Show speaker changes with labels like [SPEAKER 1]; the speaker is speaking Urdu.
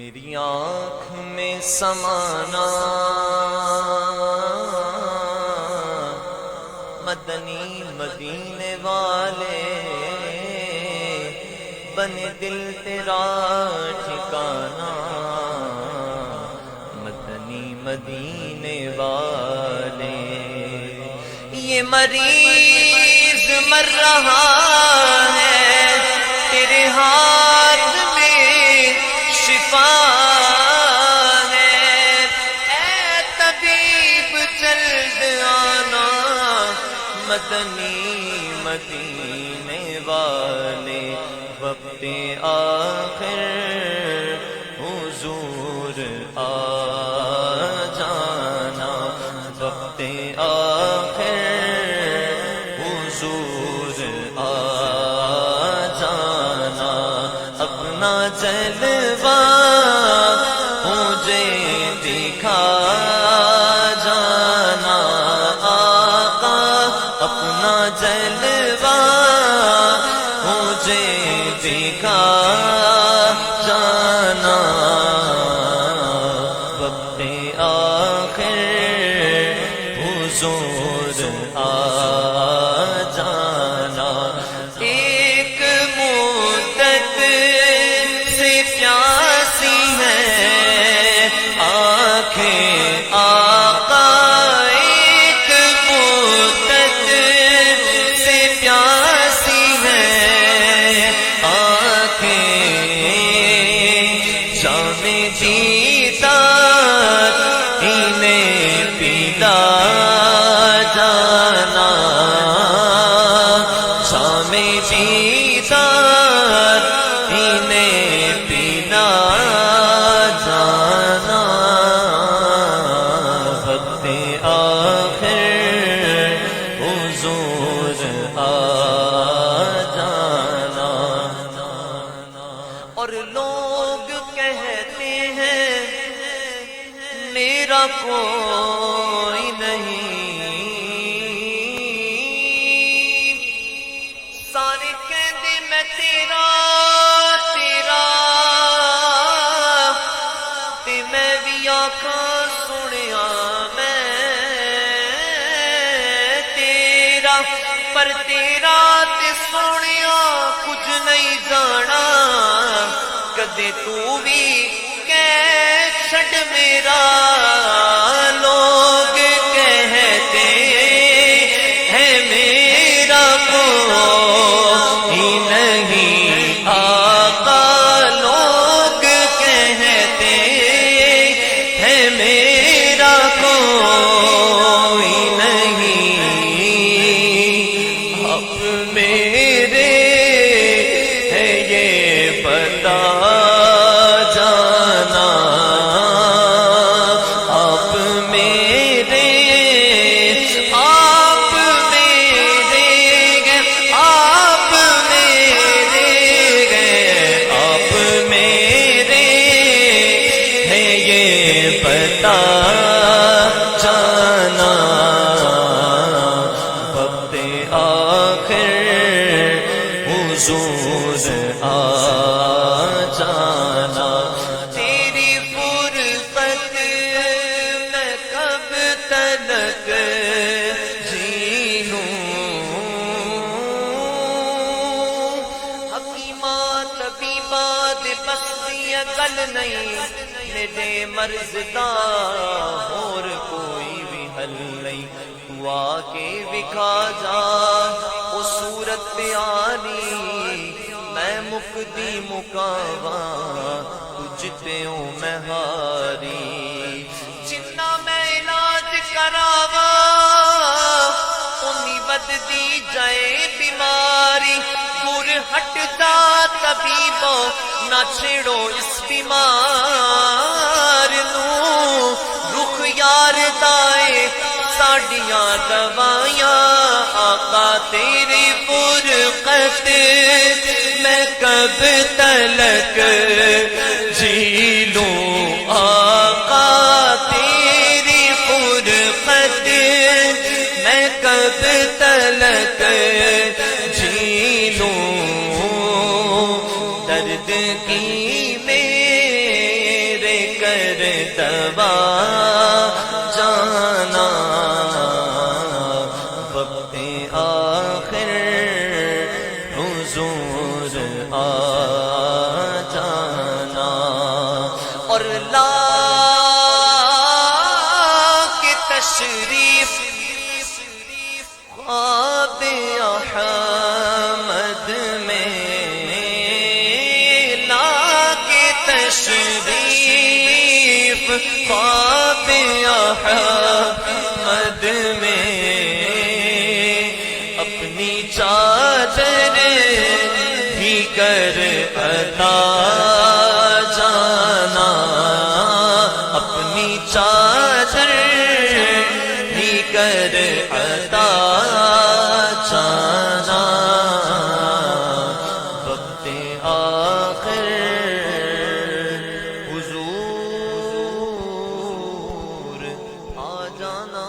[SPEAKER 1] میری آنکھ میں سمانا مدنی مدینے والے بنے دل تیرا ٹھکانا مدنی مدینے والے یہ مریض مر رہا ہے تیرے ہاتھ میں شفا ہے اے طبیب جلد آنا مدنی مدینے والے وقت آخر حضور آ جانا وقت آخر حضور آ جانا اپنا جلوہ مجھے دکھا جانا آقا اپنا جلوہ مجھے دکھا جانا وقت آخر حضور آ جانا ایک مدت سے پیاسی ہے آنکھیں آقا ایک مدت سے پیاسی ہے آنکھیں شام دیدار انہیں پیلا جانا شام دیدار انہیں پیلا جانا وقت آخر حضور آ جانا اور لوگ کہتے ہیں میرا کوئی نہیں سارے کہندے میں تیرا تیرا تے میں بھی آنکھاں سنیا میں تیرا پر تیرا تے سنیا کچھ نہیں جانا کدے تو بھی کہہ چھڑ میرا لوگ کہتے ہیں میرا کوئی نہیں آقا لوگ کہتے ہیں میرا کوئی نہیں اب میرے ہے یہ بتا جانا آپ میرے آپ میرے گئے آپ میرے گئے آپ میرے ہیں یہ بتا جانا وقت آخر حضور آ جانا تیری فرقت میں کب تلک جی لوں حکیماں طبیباں دے بس دی گل نہیں میرے مرض دا اور کوئی بھی حل نہیں تو آ کے وکھا جا او صورت پیاری میں مفتی مکاواں تجھ تے ہوں میں ہاری جتنا میں علاج کراواں انی بددی جائے بیماری دور ہٹدا طبیبو نہ چھڑو اس بیمار نو رخ یار دائے ساڈیاں دوائیاں آقا تیری فرقت میں کب تلک جی لوں آقا تیری فرقت میں کب تلک جی لوں درد کی میں دوا جانا وقت آخر حضور آ جانا اور لا کے تشریف خواب احمد میں لا کے تشریف خواب احمد میں اپنی چادر بھی کر عطا جانا اپنی چادر بھی کر عطا جانا وقت آخر حضور آ جانا